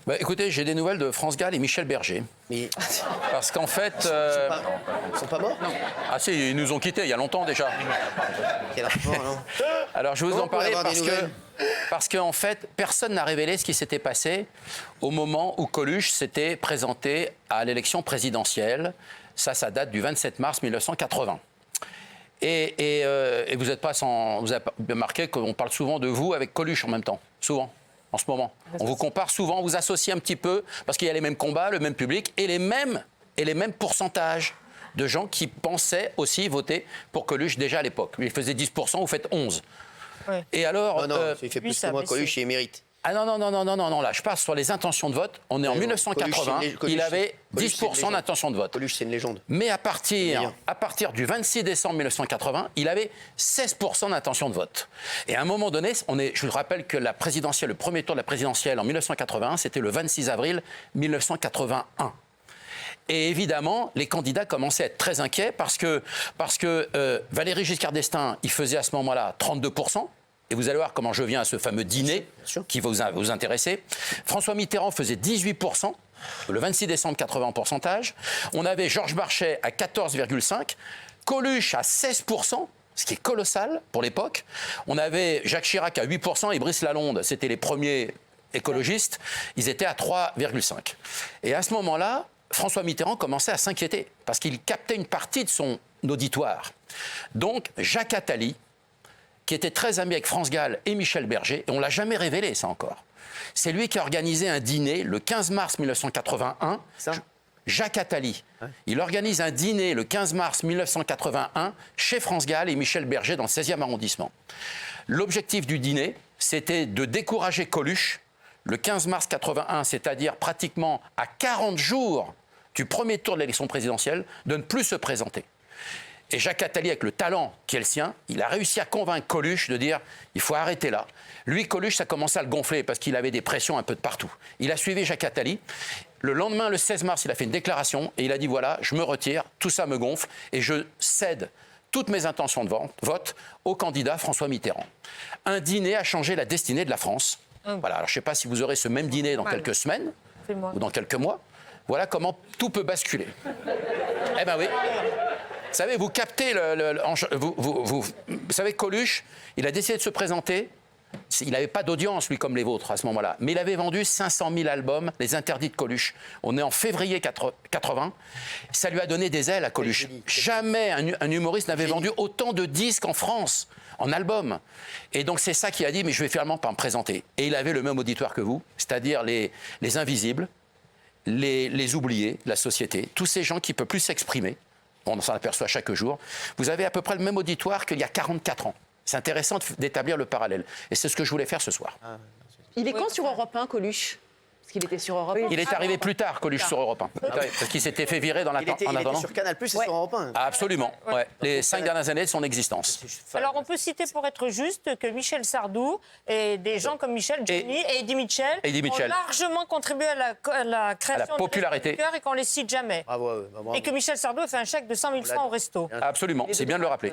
Bah, écoutez, j'ai des nouvelles de France Gall et Michel Berger. Mais Parce qu'en fait... ils sont pas morts? Non. Ah si, ils nous ont quittés il y a longtemps déjà. Quel rapport, alors? Alors je vais vous en parler avoir des nouvelles. parce qu'en fait, personne n'a révélé ce qui s'était passé au moment où Coluche s'était présenté à l'élection présidentielle. Ça date du 27 mars 1980. Et vous n'êtes pas sans... Vous avez remarqué qu'on parle souvent de vous avec Coluche en même temps, souvent. En ce moment. On vous compare souvent, on vous associe un petit peu, parce qu'il y a les mêmes combats, le même public, et les mêmes pourcentages de gens qui pensaient aussi voter pour Coluche déjà à l'époque. Lui, il faisait 10%, vous faites 11%. Ouais. Et alors... Non, il fait plus que moi, Coluche, il mérite. Ah non, là, je passe sur les intentions de vote. On est en 1980, il avait 10% d'intention de vote. Coluche, c'est une légende. Mais à partir du 26 décembre 1980, il avait 16% d'intention de vote. Et à un moment donné, je vous rappelle que la présidentielle, le premier tour de la présidentielle en 1981, c'était le 26 avril 1981. Et évidemment, les candidats commençaient à être très inquiets parce que Valéry Giscard d'Estaing, il faisait à ce moment-là 32%. Et vous allez voir comment je viens à ce fameux dîner qui va vous intéresser. François Mitterrand faisait 18%, le 26 décembre 80 en pourcentage. On avait Georges Marchais à 14,5%, Coluche à 16%, ce qui est colossal pour l'époque. On avait Jacques Chirac à 8% et Brice Lalonde, c'était les premiers écologistes, ils étaient à 3,5%. Et à ce moment-là, François Mitterrand commençait à s'inquiéter parce qu'il captait une partie de son auditoire. Donc Jacques Attali, qui était très ami avec France Gall et Michel Berger, et on ne l'a jamais révélé, ça encore. C'est lui qui a organisé un dîner le 15 mars 1981. Jacques Attali. Ouais. Il organise un dîner le 15 mars 1981 chez France Gall et Michel Berger dans le 16e arrondissement. L'objectif du dîner, c'était de décourager Coluche le 15 mars 81, c'est-à-dire pratiquement à 40 jours du premier tour de l'élection présidentielle, de ne plus se présenter. Et Jacques Attali, avec le talent qui est le sien, il a réussi à convaincre Coluche de dire « il faut arrêter là ». Lui, Coluche, ça commençait à le gonfler parce qu'il avait des pressions un peu de partout. Il a suivi Jacques Attali. Le lendemain, le 16 mars, il a fait une déclaration et il a dit « voilà, je me retire, tout ça me gonfle et je cède toutes mes intentions de vote au candidat François Mitterrand ». Un dîner a changé la destinée de la France. Voilà, alors je ne sais pas si vous aurez ce même dîner dans quelques semaines ou dans quelques mois. Voilà comment tout peut basculer. Eh bien oui. Vous savez, vous captez vous savez, Coluche, il a décidé de se présenter. Il n'avait pas d'audience, lui, comme les vôtres, à ce moment-là. Mais il avait vendu 500 000 albums, les interdits de Coluche. On est en février 80. Ça lui a donné des ailes à Coluche. Jamais un humoriste n'avait vendu autant de disques en France, en albums. Et donc, c'est ça qu'il a dit, mais je vais finalement pas me présenter. Et il avait le même auditoire que vous, c'est-à-dire les invisibles, les oubliés de la société, tous ces gens qui ne peuvent plus s'exprimer. On s'en aperçoit chaque jour. Vous avez à peu près le même auditoire qu'il y a 44 ans. C'est intéressant d'établir le parallèle. Et c'est ce que je voulais faire ce soir. Il est quand sur Europe 1, Coluche? Parce qu'il était sur Europe 1. Il est arrivé plus tard, Coluche, sur Europe 1. Parce qu'il s'était fait virer en attendant. Il était sur Canal+, et sur Europe 1. Absolument. Ouais. Les 5 dernières années de son existence. Alors, on peut citer, pour être juste, que Michel Sardou et des gens comme Michel, Johnny et Eddie Mitchell ont largement contribué à la création à la popularité. de et qu'on ne les cite jamais. Bravo. Et que Michel Sardou a fait un chèque de 100 000 francs au resto. Absolument, c'est bien de le rappeler.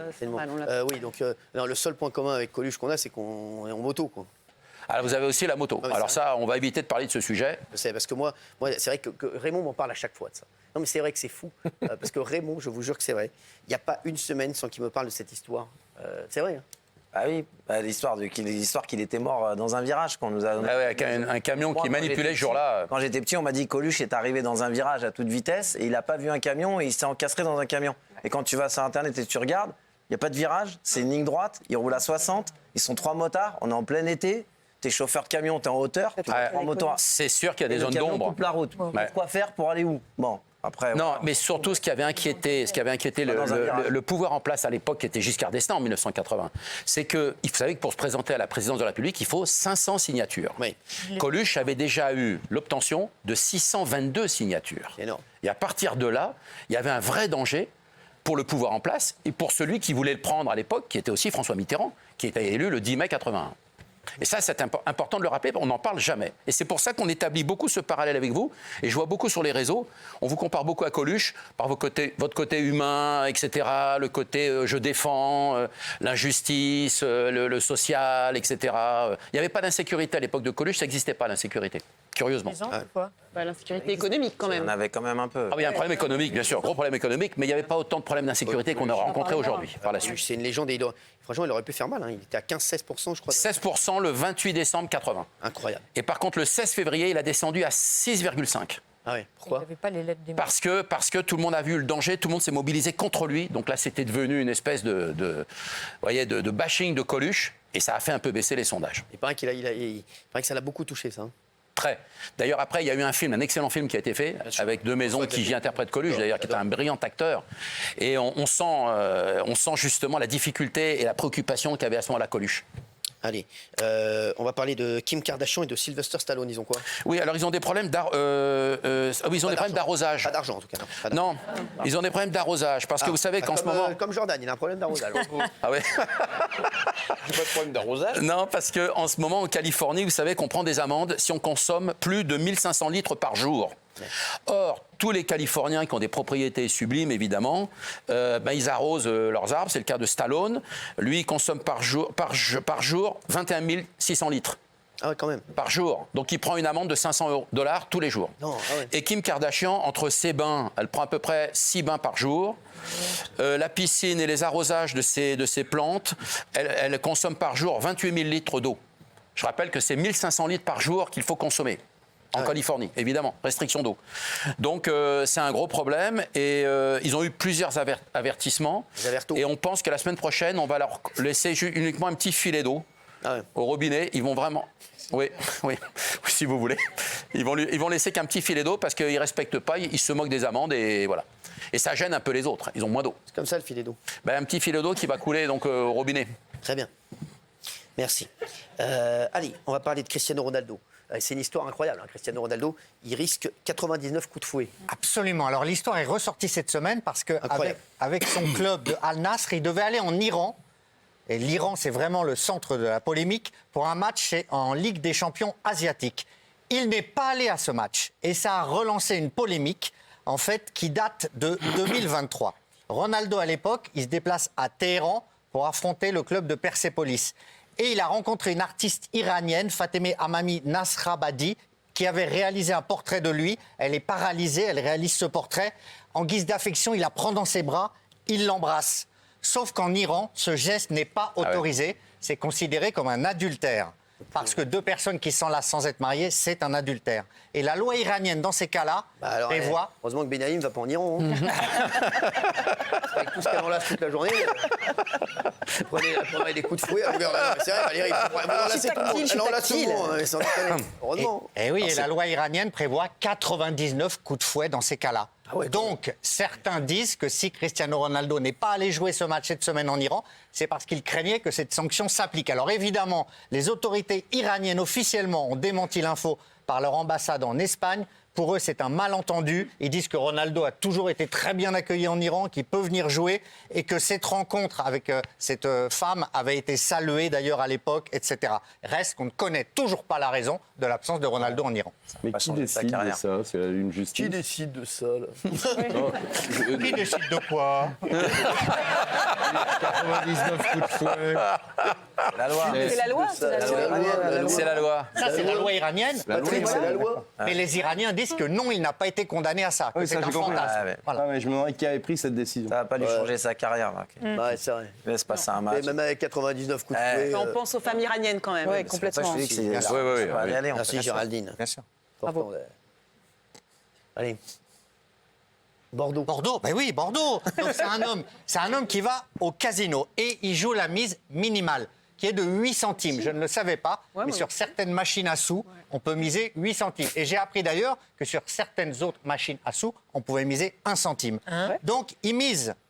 Oui, donc le seul point commun avec Coluche qu'on a, c'est qu'on est en moto, quoi. Alors vous avez aussi la moto. Non, alors ça, on va éviter de parler de ce sujet. Je sais, parce que moi c'est vrai que Raymond m'en parle à chaque fois de ça. Non, mais c'est vrai que c'est fou. Parce que Raymond, je vous jure que c'est vrai. Il n'y a pas une semaine sans qu'il me parle de cette histoire. C'est vrai. Hein. Ah oui, l'histoire qu'il était mort dans un virage qu'on nous a donné. Ah ouais, avec un camion qui manipulait ce jour-là. Quand j'étais petit, on m'a dit que Coluche est arrivé dans un virage à toute vitesse et il n'a pas vu un camion et il s'est encastré dans un camion. Et quand tu vas sur Internet et tu regardes, il n'y a pas de virage, c'est une ligne droite, il roule à 60, ils sont 3 motards, on est en plein été. T'es chauffeur de camion, t'es en hauteur, tu en moto. C'est sûr qu'il y a des zones d'ombre. Coupe la route. Quoi faire pour aller où? Bon, après. Non, mais surtout ce qui avait inquiété le pouvoir en place à l'époque, qui était Giscard d'Estaing en 1980, c'est que vous savez que pour se présenter à la présidence de la République, il faut 500 signatures. Oui. Coluche avait déjà eu l'obtention de 622 signatures. C'est énorme. Et à partir de là, il y avait un vrai danger pour le pouvoir en place et pour celui qui voulait le prendre à l'époque, qui était aussi François Mitterrand, qui était élu le 10 mai 81. Et ça, c'est important de le rappeler, on n'en parle jamais. Et c'est pour ça qu'on établit beaucoup ce parallèle avec vous. Et je vois beaucoup sur les réseaux, on vous compare beaucoup à Coluche, par votre côté humain, etc., le côté je défends, l'injustice, le social, etc. Il n'y avait pas d'insécurité à l'époque de Coluche, ça n'existait pas l'insécurité. curieusement. Quoi. L'insécurité économique, quand Il y même. en avait quand même un peu. Ah oui, il y a un problème économique, bien sûr, gros problème économique, mais il n'y avait pas autant de problèmes d'insécurité qu'on aura rencontrés aujourd'hui, par la suite. C'est une légende. Franchement, il aurait pu faire mal. Il était à 15-16%, je crois. 16% le 28 décembre 80. Incroyable. Et par contre, le 16 février, il a descendu à 6,5. Ah ouais, pourquoi? Il n'avait pas les lettres des Parce que tout le monde a vu le danger, tout le monde s'est mobilisé contre lui. Donc là, c'était devenu une espèce de bashing de Coluche. Et ça a fait un peu baisser les sondages. Il paraît il paraît que ça l'a beaucoup touché, ça. Très. D'ailleurs, après, il y a eu un excellent film qui a été fait, avec Deux Maisons qui interprète Coluche, d'ailleurs, qui est un brillant acteur. Et on sent justement la difficulté et la préoccupation qu'avait à ce moment-là Coluche. Allez, on va parler de Kim Kardashian et de Sylvester Stallone. Ils ont quoi? Oui, alors ils ont des problèmes d'arrosage. Pas d'argent, en tout cas. Non, ils ont des problèmes d'arrosage. Parce que vous savez qu'en ce moment... Comme Jordan, il a un problème d'arrosage. Ah ouais. Pas de problème d'arrosage. Non, parce qu'en ce moment, en Californie, vous savez qu'on prend des amendes si on consomme plus de 1500 litres par jour. Or, tous les Californiens qui ont des propriétés sublimes, évidemment, ils arrosent leurs arbres. C'est le cas de Stallone. Lui, il consomme par jour 21 600 litres. Ah ouais, quand même. Par jour. Donc, il prend une amende de $500 tous les jours. Non, ah ouais. Et Kim Kardashian, entre ses bains, elle prend à peu près 6 bains par jour. La piscine et les arrosages de ses plantes, elle consomme par jour 28 000 litres d'eau. Je rappelle que c'est 1500 litres par jour qu'il faut consommer. En Californie, évidemment, restriction d'eau. Donc c'est un gros problème et ils ont eu plusieurs avertissements. Et on pense que la semaine prochaine, on va leur laisser uniquement un petit filet d'eau au robinet. Ils vont vraiment... Oui, si vous voulez. Ils vont laisser qu'un petit filet d'eau parce qu'ils ne respectent pas, ils se moquent des amendes et voilà. Et ça gêne un peu les autres, ils ont moins d'eau. C'est comme ça le filet d'eau. Un petit filet d'eau qui va couler donc, au robinet. Très bien. Merci. Allez, on va parler de Cristiano Ronaldo. C'est une histoire incroyable. Cristiano Ronaldo, il risque 99 coups de fouet. Absolument. Alors l'histoire est ressortie cette semaine parce qu'avec son club de Al Nassr, il devait aller en Iran. Et l'Iran, c'est vraiment le centre de la polémique pour un match en Ligue des champions asiatiques. Il n'est pas allé à ce match. Et ça a relancé une polémique, en fait, qui date de 2023. Ronaldo, à l'époque, il se déplace à Téhéran pour affronter le club de Persépolis. Et il a rencontré une artiste iranienne, Fatemeh Hamami Nasrabadi, qui avait réalisé un portrait de lui. Elle est paralysée, elle réalise ce portrait. En guise d'affection, il la prend dans ses bras, il l'embrasse. Sauf qu'en Iran, ce geste n'est pas autorisé. C'est considéré comme un adultère. Parce que deux personnes qui s'enlacent sans être mariées, c'est un adultère. Et la loi iranienne, dans ces cas-là, prévoit... Heureusement que Benaïm ne va pas en Iran. Avec tout ce qu'elle enlace toute la journée. Prenez des coups de fouet. C'est vrai, Valérie, elle enlace tout le monde. Heureusement. Et oui, et la loi iranienne prévoit 99 coups de fouet dans ces cas-là. Donc, certains disent que si Cristiano Ronaldo n'est pas allé jouer ce match cette semaine en Iran, c'est parce qu'il craignait que cette sanction s'applique. Alors évidemment, les autorités iraniennes officiellement ont démenti l'info par leur ambassade en Espagne. Pour eux, c'est un malentendu. Ils disent que Ronaldo a toujours été très bien accueilli en Iran, qu'il peut venir jouer et que cette rencontre avec cette femme avait été saluée d'ailleurs à l'époque, etc. Reste qu'on ne connaît toujours pas la raison de l'absence de Ronaldo en Iran. Mais qui décide de ça? C'est une justice. Qui décide de ça là? Qui décide de quoi? 99 coups de fouet. La loi. C'est la loi. C'est la loi. Ça, c'est la loi iranienne. Patrick, c'est la loi. Mais les Iraniens disent que non, il n'a pas été condamné à ça. Que c'est un fantasme. Voilà. Mais je me demandais qui avait pris cette décision. Ça n'a pas dû changer sa carrière. Là. Ouais, c'est vrai. Laisse passer un match. Et même avec 99 coups de fouet. On pense aux femmes iraniennes quand même. Oui, complètement. Merci Géraldine. Bien sûr. Bravo. Allez. Bordeaux. Bordeaux, ben oui, Bordeaux. Donc c'est un homme qui va au casino et il joue la mise minimale, qui est de 8 centimes. Je ne le savais pas, mais sur certaines machines à sous, on peut miser 8 centimes. Et j'ai appris d'ailleurs que sur certaines autres machines à sous, on pouvait miser 1 centime. Donc il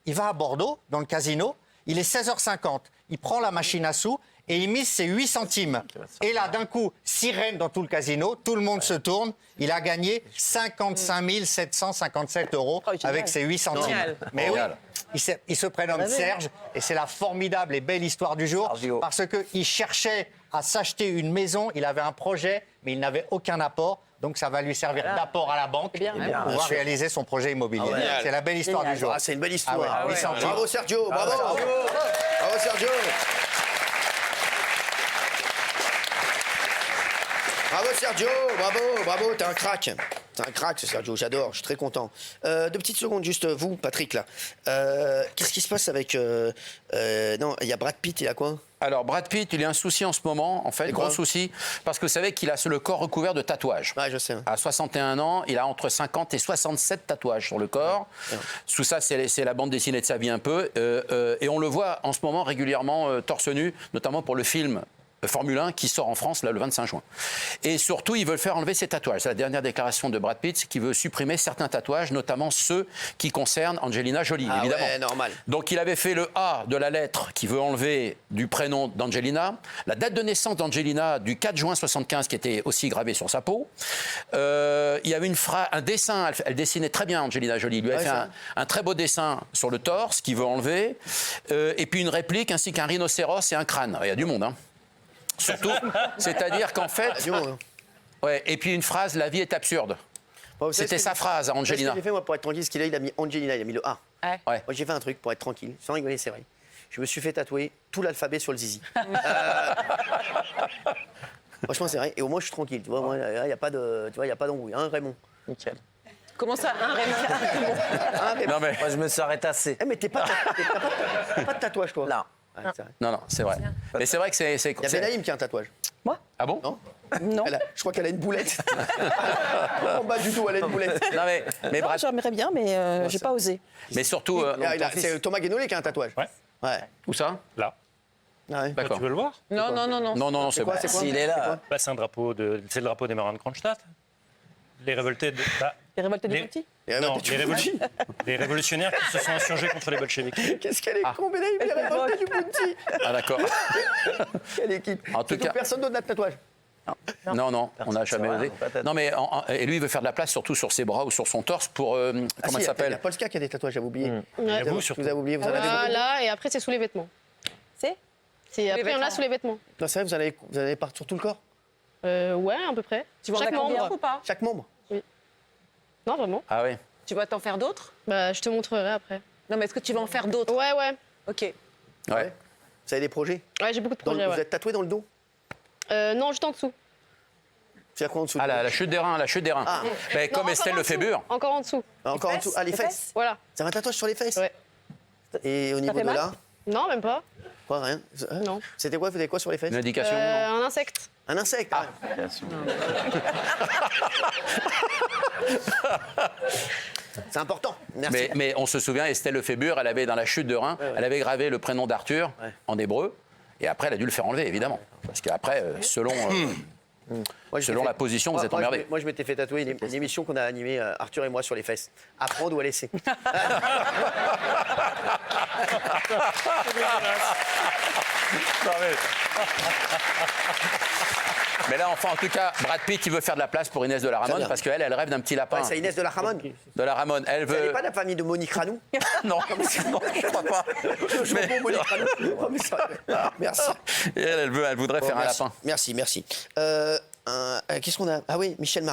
va à Bordeaux, dans le casino, il est 16h50, il prend la machine à sous et il mise ses 8 centimes. Et là, d'un coup, sirène dans tout le casino, tout le monde se tourne. Il a gagné 55 757 € avec ses 8 centimes. Génial. Mais oui, il se prénomme Serge et c'est la formidable et belle histoire du jour parce qu'il cherchait à s'acheter une maison, il avait un projet, mais il n'avait aucun apport. Donc ça va lui servir d'apport à la banque pour pouvoir réaliser son projet immobilier. C'est la belle histoire du jour. C'est une belle histoire. Bravo Sergio, bravo. Bravo Sergio. Bravo Sergio, bravo, t'es un crack. T'es un crack ce Sergio, j'adore, je suis très content. 2 petites secondes, juste vous, Patrick, là. Qu'est-ce qui se passe avec... non, il y a Brad Pitt, il a quoi? Alors, Brad Pitt, il a un souci en ce moment, en fait, gros souci, parce que vous savez qu'il a le corps recouvert de tatouages. Ouais, je sais. À 61 ans, il a entre 50 et 67 tatouages sur le corps. Tout ça, c'est la bande dessinée de sa vie un peu. Et on le voit en ce moment régulièrement torse nu, notamment pour le film Formule 1 qui sort en France là, le 25 juin. Et surtout, ils veulent faire enlever ses tatouages. C'est la dernière déclaration de Brad Pitt qui veut supprimer certains tatouages, notamment ceux qui concernent Angelina Jolie, évidemment. Ouais, normal. Donc il avait fait le A de la lettre qui veut enlever du prénom d'Angelina, la date de naissance d'Angelina du 4 juin 75 qui était aussi gravée sur sa peau. Il y avait un dessin, elle dessinait très bien Angelina Jolie, il lui a fait un très beau dessin sur le torse qu'il veut enlever, et puis une réplique ainsi qu'un rhinocéros et un crâne. Il y a du monde, hein. Surtout, c'est-à-dire qu'en fait... Ouais, et puis une phrase, la vie est absurde. Bon, c'était sa phrase à Angelina. Ce que j'ai fait, moi, pour être tranquille, ce qu'il a, il a mis Angelina, il a mis le A. Ouais. Ouais. Moi, j'ai fait un truc pour être tranquille, sans rigoler, c'est vrai. Je me suis fait tatouer tout l'alphabet sur le zizi. Franchement, c'est vrai. Et au moins, je suis tranquille. Tu vois, moi, il n'y a pas d'embrouille. Hein, Raymond? Nickel. Comment ça, un Raymond? Hein, Raymond? Non, mais... Moi, je me serais tassé. Eh, mais t'as pas de tatouage, toi? Là. Ouais, c'est vrai. Non, c'est vrai. Mais c'est vrai que c'est... Il y a Benaïm qui a un tatouage. Ah bon? Non? Non. Je crois qu'elle a une boulette. En bas du tout, elle a une boulette. Non, mais Non, Brad... j'aimerais bien, mais j'ai pas osé. Mais surtout... C'est Thomas Guénolé qui a un tatouage. Ouais. Où ça? Là. Ah ouais. D'accord. Tu veux le voir? Non, c'est quoi, bon. c'est quoi? S'il est là. Bah, c'est le drapeau des marins de Kronstadt. Les révoltés de... Les révoltés du Les- Petit. Non, les révolutionnaires qui se sont insurgés contre les bolcheviks. Qu'est-ce qu'elle est con, Benaïm, il a révolté du Bounty. Ah d'accord. Quelle équipe. En tout Donc, cas- personne d'autre n'a de tatouage. Non, on n'a jamais C'est vrai, osé. peut-être. Non, mais et lui, il veut faire de la place surtout sur ses bras ou sur son torse pour comment Ah, si, elle Il y s'appelle a Polska qui a des tatouages, j'avais oublié. Et vous, surtout. Vous avez oublié, vous en avez Ah, beaucoup. là, et après, c'est sous les vêtements. C'est Après, il y en a vêtements. sous les vêtements. Non, c'est vrai, vous en avez partout sur tout le corps? Ouais, à peu près. Tu vas en Chaque faire combien membre. ou pas? Chaque membre? Non, vraiment. Ah oui. Tu vas t'en faire d'autres? Bah, je te montrerai après. Non, mais est-ce que tu vas en faire d'autres? Ouais. Ok. Ouais. Vous avez des projets? Ouais, j'ai beaucoup de projets, Vous ouais. êtes tatoué dans le dos? Non, juste en dessous. C'est à quoi en dessous? Ah la chute des reins, la chute des reins. Ah. Ben, Non, comme Estelle encore en dessous. Lefébure. Encore en dessous. Encore en dessous? Ah, les fesses? Voilà. Ça va un tatouage sur les fesses? Ouais. Et au niveau fait de mal là? Non, même pas. Quoi, rien? Non. C'était quoi? Vous avez quoi sur les fesses? Une indication. Un insecte. Un insecte? Ah. C'est important. Merci. Mais on se souvient, Estelle Lefébure, elle avait dans la chute de rein, elle avait gravé le prénom d'Arthur en hébreu. Et après, elle a dû le faire enlever, évidemment. Parce qu'après, selon Moi, je selon m'étais la fait- position, vous êtes moi, emmerdé. Moi, je m'étais fait tatouer une émission qu'on a animée, Arthur et moi, sur les fesses. À prendre ou à laisser. Mais là, enfin, en tout cas, Brad Pitt, il veut faire de la place pour Inès de la Très Ramone bien. parce qu'elle, elle rêve d'un petit lapin. Ouais, c'est Inès de la Ramone. De la Ramone. Elle Vous n'avez veut. pas de la famille de Monique Ranou? Non, non, je crois pas. Le jambon Monique Ranou. Oh, mais ça- Merci. Et elle voudrait Bon, faire un merci. lapin. Merci. Qu'est-ce qu'on a? Ah oui, Michel Mar